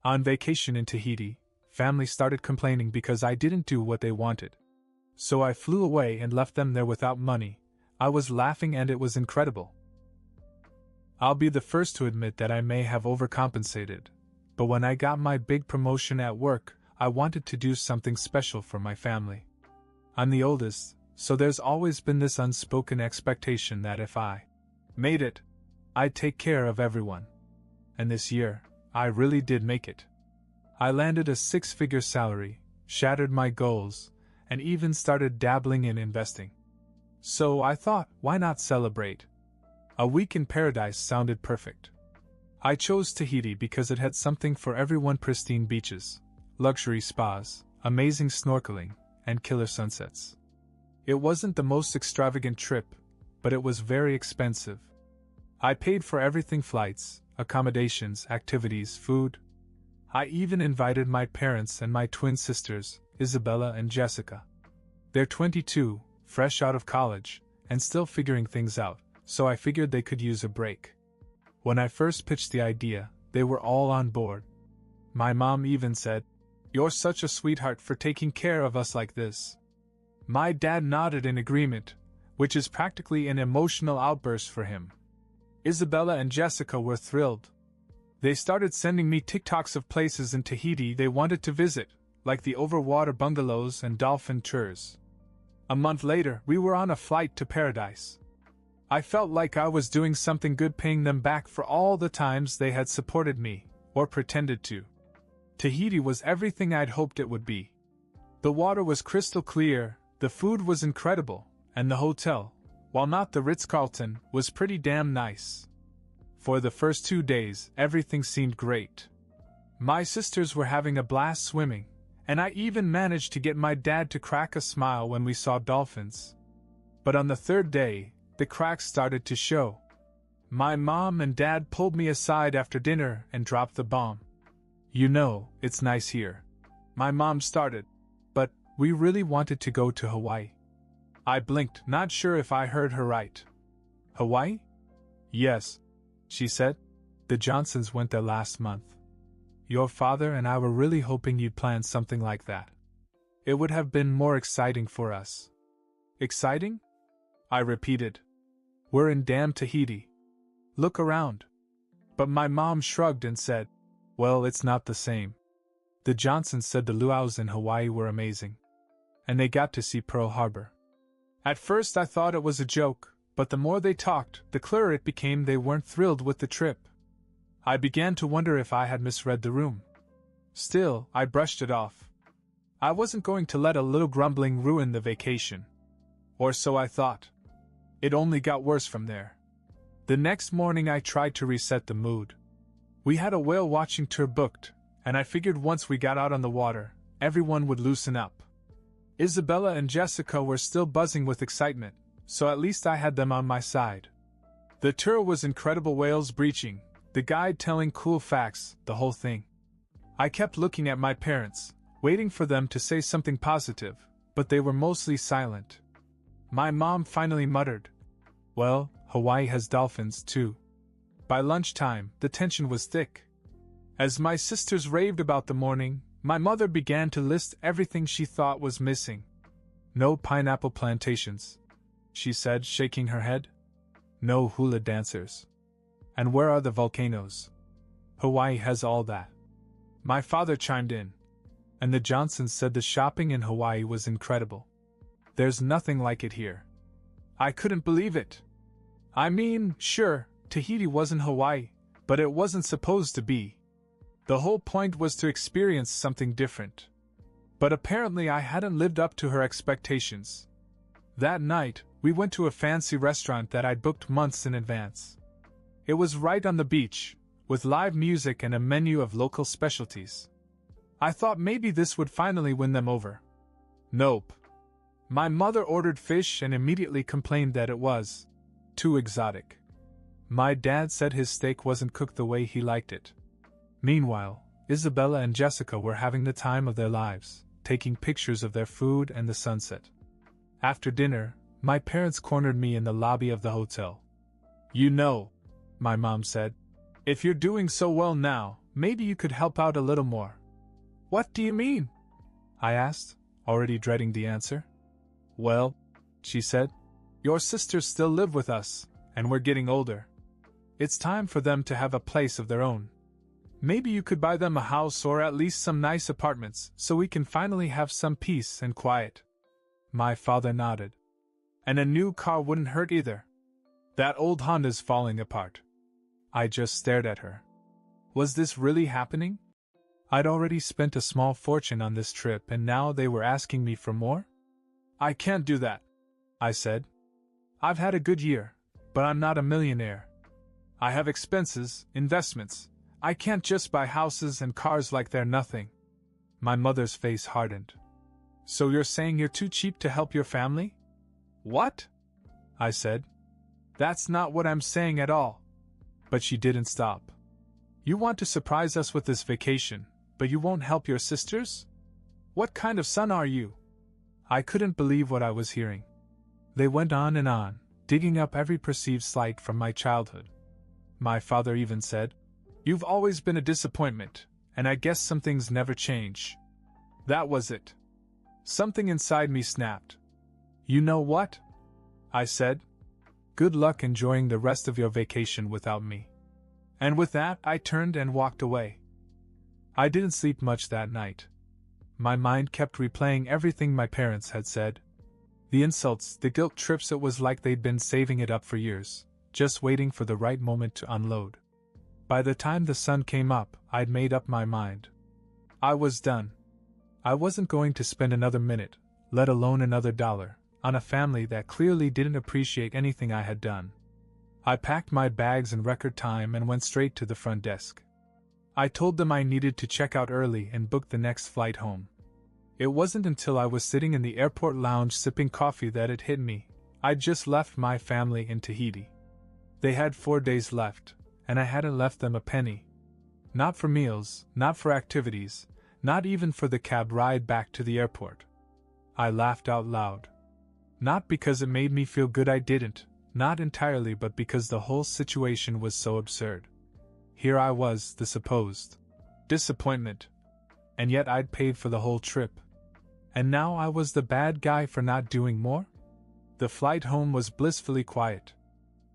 On vacation in Tahiti, family started complaining because I didn't do what they wanted. So I flew away and left them there without money. I was laughing and it was incredible. I'll be the first to admit that I may have overcompensated, but when I got my big promotion at work, I wanted to do something special for my family. I'm the oldest, so there's always been this unspoken expectation that if I made it, I'd take care of everyone. And this year, I really did make it. I landed a 6-figure salary, shattered my goals, and even started dabbling in investing. So I thought, why not celebrate? A week in paradise sounded perfect. I chose Tahiti because it had something for everyone: pristine beaches, luxury spas, amazing snorkeling, and killer sunsets. It wasn't the most extravagant trip, but it was very expensive. I paid for everything: flights, accommodations, activities, food. I even invited my parents and my twin sisters, Isabella and Jessica. They're 22, fresh out of college, and still figuring things out, so I figured they could use a break. When I first pitched the idea, they were all on board. My mom even said, "You're such a sweetheart for taking care of us like this." My dad nodded in agreement, which is practically an emotional outburst for him. Isabella and Jessica were thrilled. They started sending me TikToks of places in Tahiti they wanted to visit, like the overwater bungalows and dolphin tours. A month later, we were on a flight to paradise. I felt like I was doing something good, paying them back for all the times they had supported me, or pretended to. Tahiti was everything I'd hoped it would be. The water was crystal clear, the food was incredible, and the hotel, while not the Ritz-Carlton, was pretty damn nice. For the first 2 days, everything seemed great. My sisters were having a blast swimming, and I even managed to get my dad to crack a smile when we saw dolphins. But on the 3rd day, the cracks started to show. My mom and dad pulled me aside after dinner and dropped the bomb. "You know, it's nice here," my mom started, "but we really wanted to go to Hawaii." I blinked, not sure if I heard her right. "Hawaii?" "Yes," she said. "The Johnsons went there last month. Your father and I were really hoping you'd plan something like that. It would have been more exciting for us." "Exciting?" I repeated. "We're in damn Tahiti. Look around." But my mom shrugged and said, "Well, it's not the same." The Johnsons said the luau's in Hawaii were amazing. And they got to see Pearl Harbor. At first I thought it was a joke, but the more they talked, the clearer it became they weren't thrilled with the trip. I began to wonder if I had misread the room. Still, I brushed it off. I wasn't going to let a little grumbling ruin the vacation. Or so I thought. It only got worse from there. The next morning I tried to reset the mood. We had a whale watching tour booked, and I figured once we got out on the water, everyone would loosen up. Isabella and Jessica were still buzzing with excitement, so at least I had them on my side. The tour was incredible: whales breaching, the guide telling cool facts, the whole thing. I kept looking at my parents, waiting for them to say something positive, but they were mostly silent. My mom finally muttered, "Well, Hawaii has dolphins too." By lunchtime, the tension was thick. As my sisters raved about the morning, my mother began to list everything she thought was missing. "No pineapple plantations," she said, shaking her head. "No hula dancers. And where are the volcanoes? Hawaii has all that." My father chimed in. And the Johnsons said the shopping in Hawaii was incredible. "There's nothing like it here." I couldn't believe it. I mean, sure, Tahiti wasn't Hawaii, but it wasn't supposed to be. The whole point was to experience something different. But apparently I hadn't lived up to her expectations. That night, we went to a fancy restaurant that I'd booked months in advance. It was right on the beach, with live music and a menu of local specialties. I thought maybe this would finally win them over. Nope. My mother ordered fish and immediately complained that it was too exotic. My dad said his steak wasn't cooked the way he liked it. Meanwhile, Isabella and Jessica were having the time of their lives, taking pictures of their food and the sunset. After dinner, my parents cornered me in the lobby of the hotel. "You know," my mom said, "if you're doing so well now, Maybe you could help out a little more." "What do you mean?" I asked, already dreading the answer. "Well," she said, "your sisters still live with us, and we're getting older. It's time for them to have a place of their own. Maybe you could buy them a house or at least some nice apartments so we can finally have some peace and quiet." My father nodded. "And a new car wouldn't hurt either. That old Honda's falling apart." I just stared at her. Was this really happening? I'd already spent a small fortune on this trip and now they were asking me for more? "I can't do that," I said. "I've had a good year, but I'm not a millionaire. I have expenses, investments. I can't just buy houses and cars like they're nothing." My mother's face hardened. "So you're saying you're too cheap to help your family?" "What?" I said. "That's not what I'm saying at all." But she didn't stop. "You want to surprise us with this vacation, but you won't help your sisters? What kind of son are you?" I couldn't believe what I was hearing. They went on, digging up every perceived slight from my childhood. My father even said, "You've always been a disappointment, and I guess some things never change." That was it. Something inside me snapped. "You know what?" I said. "Good luck enjoying the rest of your vacation without me." And with that, I turned and walked away. I didn't sleep much that night. My mind kept replaying everything my parents had said. The insults, the guilt trips, it was like they'd been saving it up for years, just waiting for the right moment to unload. By the time the sun came up, I'd made up my mind. I was done. I wasn't going to spend another minute, let alone another dollar, on a family that clearly didn't appreciate anything I had done. I packed my bags in record time and went straight to the front desk. I told them I needed to check out early and book the next flight home. It wasn't until I was sitting in the airport lounge sipping coffee that it hit me. I'd just left my family in Tahiti. They had 4 days left, and I hadn't left them a penny. Not for meals, not for activities, not even for the cab ride back to the airport. I laughed out loud. Not because it made me feel good, I didn't, not entirely, but because the whole situation was so absurd. Here I was, the supposed disappointment, and yet I'd paid for the whole trip. And now I was the bad guy for not doing more? The flight home was blissfully quiet.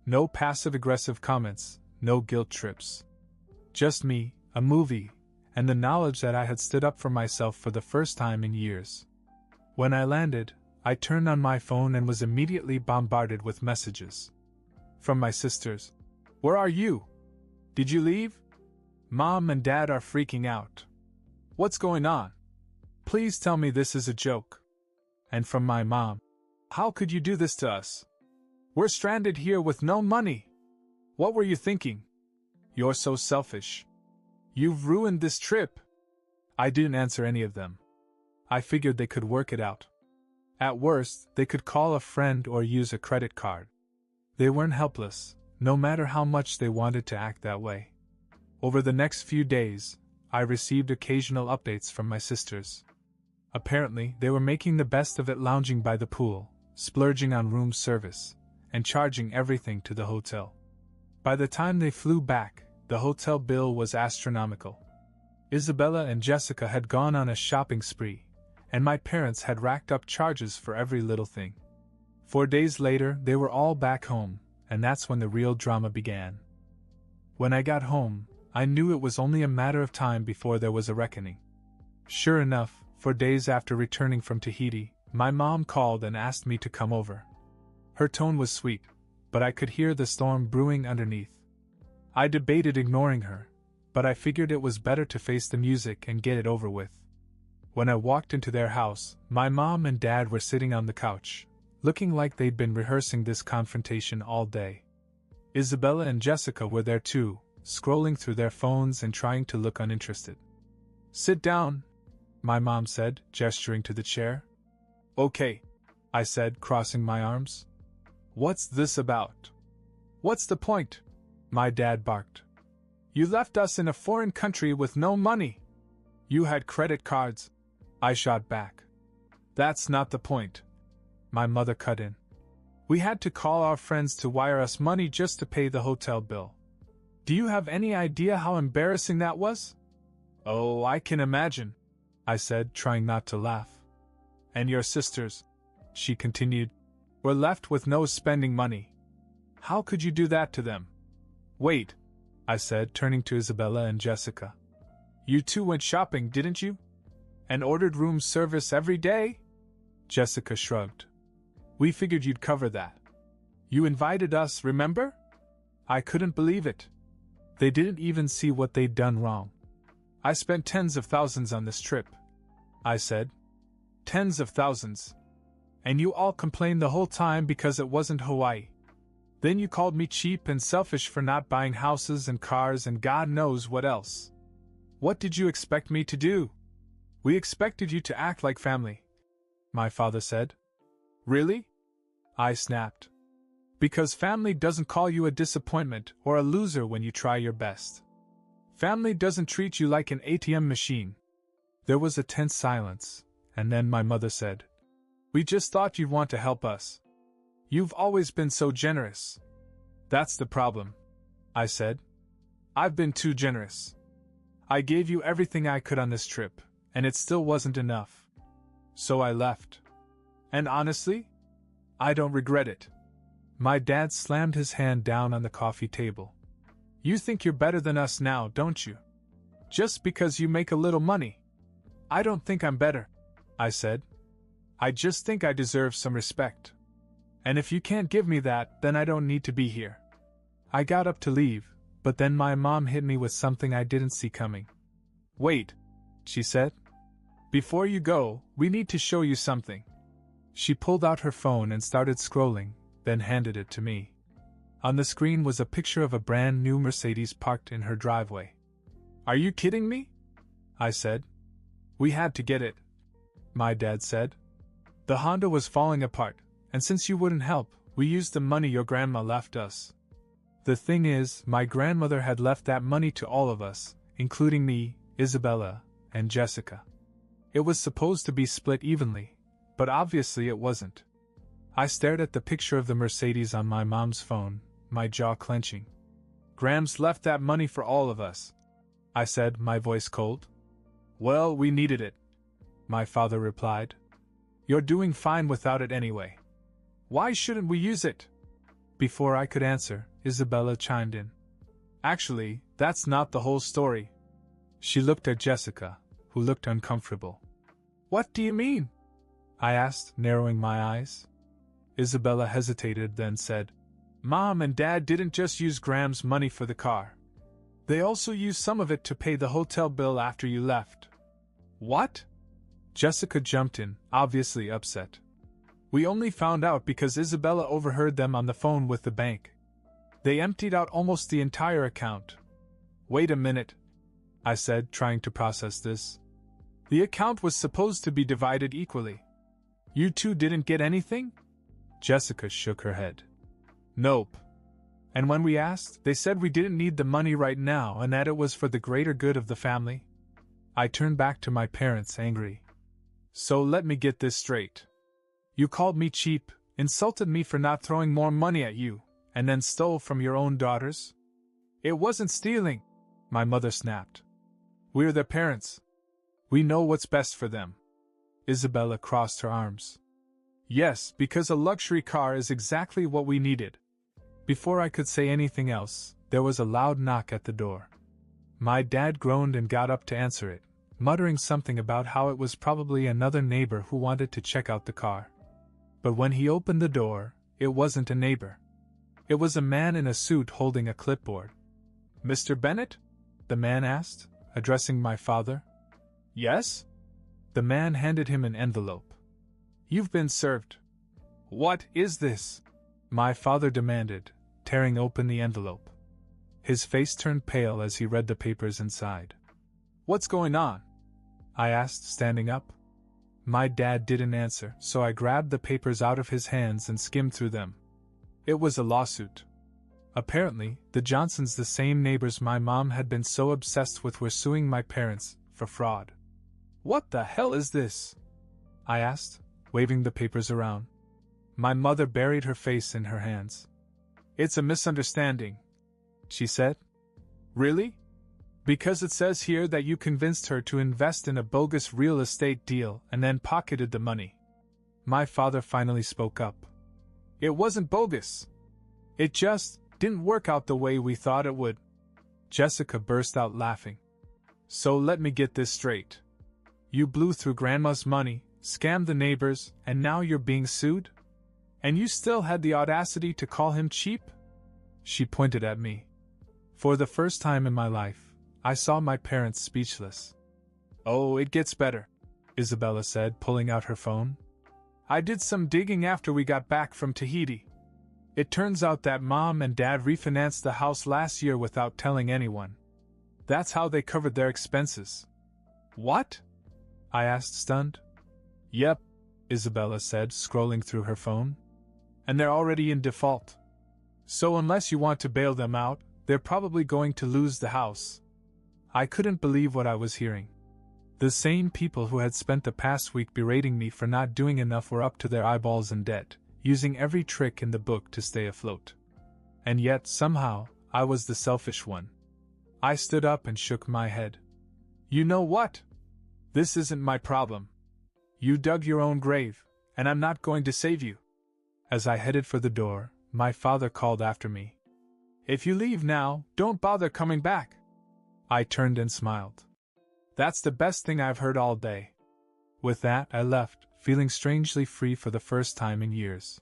No passive-aggressive comments, no guilt trips. Just me, a movie, and the knowledge that I had stood up for myself for the first time in years. When I landed, I turned on my phone and was immediately bombarded with messages. From my sisters. "Where are you? Did you leave? Mom and Dad are freaking out. What's going on? Please tell me this is a joke." And from my mom. "How could you do this to us? We're stranded here with no money. What were you thinking? You're so selfish. You've ruined this trip." I didn't answer any of them. I figured they could work it out. At worst, they could call a friend or use a credit card. They weren't helpless, no matter how much they wanted to act that way. Over the next few days, I received occasional updates from my sisters. Apparently, they were making the best of it, lounging by the pool, splurging on room service, and charging everything to the hotel. By the time they flew back, the hotel bill was astronomical. Isabella and Jessica had gone on a shopping spree, and my parents had racked up charges for every little thing. 4 days later, they were all back home, and that's when the real drama began. When I got home, I knew it was only a matter of time before there was a reckoning. Sure enough, 4 days after returning from Tahiti, my mom called and asked me to come over. Her tone was sweet, but I could hear the storm brewing underneath. I debated ignoring her, but I figured it was better to face the music and get it over with. When I walked into their house, my mom and dad were sitting on the couch, looking like they'd been rehearsing this confrontation all day. Isabella and Jessica were there too, scrolling through their phones and trying to look uninterested. "Sit down," my mom said, gesturing to the chair. "Okay," I said, crossing my arms. "What's this about? What's the point?" my dad barked. "You left us in a foreign country with no money. You had credit cards," I shot back. "That's not the point," my mother cut in. "We had to call our friends to wire us money just to pay the hotel bill. Do you have any idea how embarrassing that was? Oh, I can imagine, I said, trying not to laugh. And your sisters, she continued, were left with no spending money. How could you do that to them? Wait, I said, turning to Isabella and Jessica. You two went shopping, didn't you? And ordered room service every day? Jessica shrugged. We figured you'd cover that. You invited us, remember? I couldn't believe it. They didn't even see what they'd done wrong. I spent tens of thousands on this trip, I said. Tens of thousands. And you all complained the whole time because it wasn't Hawaii. Then you called me cheap and selfish for not buying houses and cars and God knows what else. What did you expect me to do? We expected you to act like family, my father said. Really? I snapped. Because family doesn't call you a disappointment or a loser when you try your best. Family doesn't treat you like an ATM machine. There was a tense silence, and then my mother said, We just thought you'd want to help us. You've always been so generous. That's the problem, I said. I've been too generous. I gave you everything I could on this trip, and it still wasn't enough. So I left. And honestly, I don't regret it. My dad slammed his hand down on the coffee table. You think you're better than us now, don't you? Just because you make a little money. I don't think I'm better, I said. I just think I deserve some respect. And if you can't give me that, then I don't need to be here. I got up to leave, but then my mom hit me with something I didn't see coming. Wait, she said. Before you go, we need to show you something. She pulled out her phone and started scrolling, then handed it to me. On the screen was a picture of a brand new Mercedes parked in her driveway. Are you kidding me? I said. We had to get it, my dad said. The Honda was falling apart, and since you wouldn't help, we used the money your grandma left us. The thing is, my grandmother had left that money to all of us, including me, Isabella, and Jessica. It was supposed to be split evenly, but obviously it wasn't. I stared at the picture of the Mercedes on my mom's phone, my jaw clenching. Grams left that money for all of us, I said, my voice cold. Well, we needed it, my father replied. You're doing fine without it anyway. Why shouldn't we use it? Before I could answer, Isabella chimed in. Actually, that's not the whole story. She looked at Jessica, who looked uncomfortable. What do you mean? I asked, narrowing my eyes. Isabella hesitated, then said, Mom and Dad didn't just use Graham's money for the car. They also used some of it to pay the hotel bill after you left. What? Jessica jumped in, obviously upset. We only found out because Isabella overheard them on the phone with the bank. They emptied out almost the entire account. Wait a minute, I said, trying to process this. The account was supposed to be divided equally. You two didn't get anything? Jessica shook her head. Nope. And when we asked, they said we didn't need the money right now and that it was for the greater good of the family. I turned back to my parents, angry. So let me get this straight. You called me cheap, insulted me for not throwing more money at you, and then stole from your own daughters? It wasn't stealing, my mother snapped. We're their parents. We know what's best for them. Isabella crossed her arms. Yes, because a luxury car is exactly what we needed. Before I could say anything else, there was a loud knock at the door. My dad groaned and got up to answer it, muttering something about how it was probably another neighbor who wanted to check out the car. But when he opened the door, it wasn't a neighbor. It was a man in a suit holding a clipboard. Mr. Bennett? The man asked, addressing my father. Yes? The man handed him an envelope. You've been served. What is this? My father demanded, tearing open the envelope. His face turned pale as he read the papers inside. What's going on? I asked, standing up. My dad didn't answer, so I grabbed the papers out of his hands and skimmed through them. It was a lawsuit. Apparently, the Johnsons, the same neighbors my mom had been so obsessed with, were suing my parents for fraud. What the hell is this? I asked, waving the papers around. My mother buried her face in her hands. It's a misunderstanding, she said. Really? Because it says here that you convinced her to invest in a bogus real estate deal and then pocketed the money. My father finally spoke up. It wasn't bogus. It just didn't work out the way we thought it would. Jessica burst out laughing. So let me get this straight. You blew through Grandma's money, scammed the neighbors, and now you're being sued? And you still had the audacity to call him cheap? She pointed at me. For the first time in my life, I saw my parents speechless. Oh, it gets better, Isabella said, pulling out her phone. I did some digging after we got back from Tahiti. It turns out that Mom and Dad refinanced the house last year without telling anyone. That's how they covered their expenses. What? I asked, stunned. Yep, Isabella said, scrolling through her phone. And they're already in default. So unless you want to bail them out, they're probably going to lose the house. I couldn't believe what I was hearing. The same people who had spent the past week berating me for not doing enough were up to their eyeballs in debt, using every trick in the book to stay afloat. And yet, somehow, I was the selfish one. I stood up and shook my head. You know what? This isn't my problem. You dug your own grave, and I'm not going to save you. As I headed for the door, my father called after me. If you leave now, don't bother coming back. I turned and smiled. That's the best thing I've heard all day. With that, I left, feeling strangely free for the first time in years.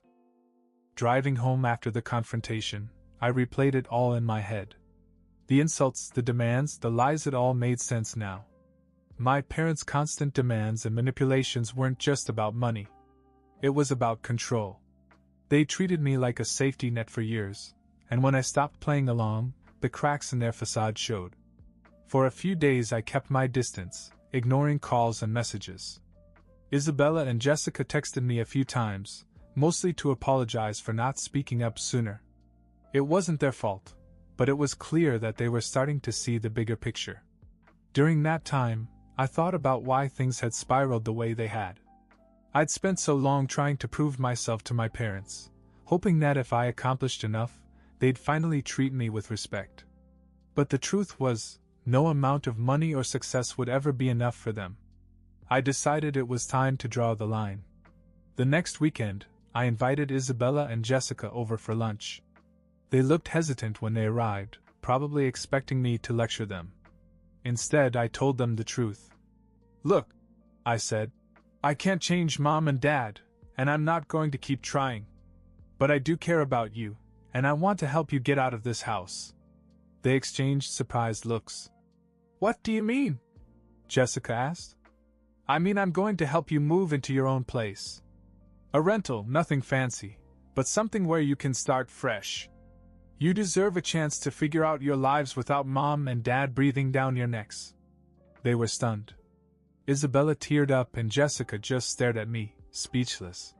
Driving home after the confrontation, I replayed it all in my head. The insults, the demands, the lies, it all made sense now. My parents' constant demands and manipulations weren't just about money. It was about control. They treated me like a safety net for years, and when I stopped playing along, the cracks in their facade showed. For a few days I kept my distance, ignoring calls and messages. Isabella and Jessica texted me a few times, mostly to apologize for not speaking up sooner. It wasn't their fault, but it was clear that they were starting to see the bigger picture. During that time, I thought about why things had spiraled the way they had. I'd spent so long trying to prove myself to my parents, hoping that if I accomplished enough, they'd finally treat me with respect. But the truth was, no amount of money or success would ever be enough for them. I decided it was time to draw the line. The next weekend, I invited Isabella and Jessica over for lunch. They looked hesitant when they arrived, probably expecting me to lecture them. Instead, I told them the truth. Look, I said, I can't change Mom and Dad, and I'm not going to keep trying. But I do care about you, and I want to help you get out of this house. They exchanged surprised looks. What do you mean? Jessica asked. I mean, I'm going to help you move into your own place. A rental, nothing fancy, but something where you can start fresh. You deserve a chance to figure out your lives without Mom and Dad breathing down your necks. They were stunned. Isabella teared up and Jessica just stared at me, speechless.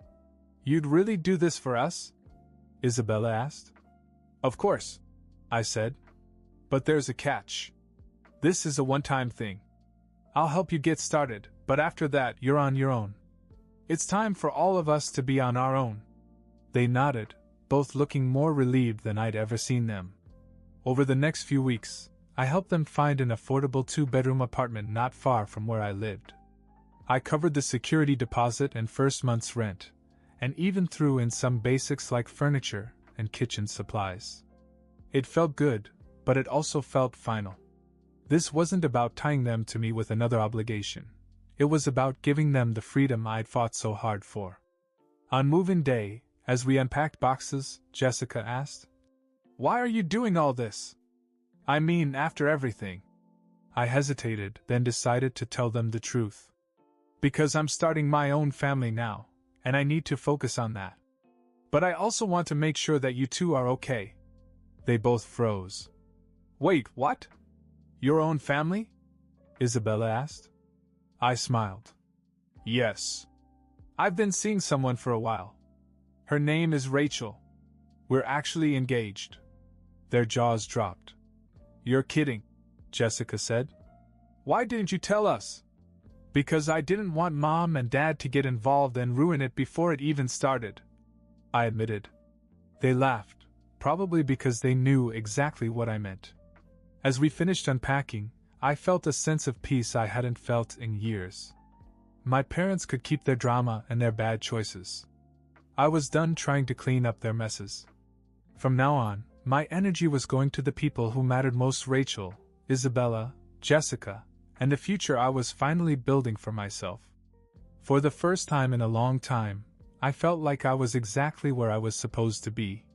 You'd really do this for us? Isabella asked. Of course, I said. But there's a catch. This is a one-time thing. I'll help you get started, but after that, you're on your own. It's time for all of us to be on our own. They nodded, both looking more relieved than I'd ever seen them. Over the next few weeks, I helped them find an affordable 2-bedroom apartment not far from where I lived. I covered the security deposit and first month's rent, and even threw in some basics like furniture and kitchen supplies. It felt good, but it also felt final. This wasn't about tying them to me with another obligation. It was about giving them the freedom I'd fought so hard for. On move-in day, as we unpacked boxes, Jessica asked, "Why are you doing all this? I mean, after everything." I hesitated, then decided to tell them the truth. Because I'm starting my own family now, and I need to focus on that. But I also want to make sure that you two are okay. They both froze. Wait, what? Your own family? Isabella asked. I smiled. Yes. I've been seeing someone for a while. Her name is Rachel. We're actually engaged. Their jaws dropped. You're kidding, Jessica said. Why didn't you tell us? Because I didn't want Mom and Dad to get involved and ruin it before it even started, I admitted. They laughed, probably because they knew exactly what I meant. As we finished unpacking, I felt a sense of peace I hadn't felt in years. My parents could keep their drama and their bad choices. I was done trying to clean up their messes. From now on, my energy was going to the people who mattered most: Rachel, Isabella, Jessica, and the future I was finally building for myself. For the first time in a long time, I felt like I was exactly where I was supposed to be.